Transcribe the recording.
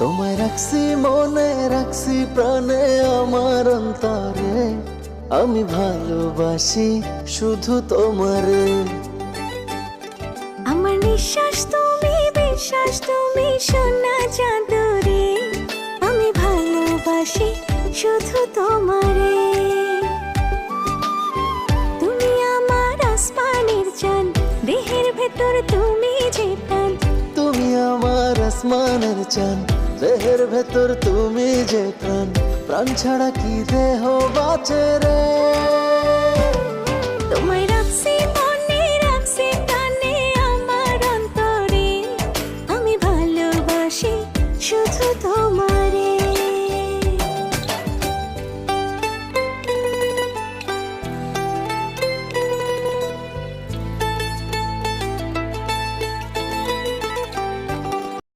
তোমায় রাখছি মনে, রাখছি প্রাণে, আমার অন্তরে আমি ভালোবাসি শুধু তোমারে। আমার নিঃশ্বাস তুমি, বিশ্বাস তুমি, সোনা চাঁদরে আমি ভালোবাসি শুধু তোমারে। তুমি আমার আসমানের চাঁদ, দেহের ভেতর তুমি যে প্রাণ। তুমি আমার আসমানের চাঁদ, দেহের ভেতর তুমি যে প্রাণ। প্রাণ ছাড়া কি দেহ বাঁচে রে। তোমায় রাখছি মনে, রাখছি প্রাণে, আমার অন্তরে আমি ভালোবাসি শুধু তোমারে।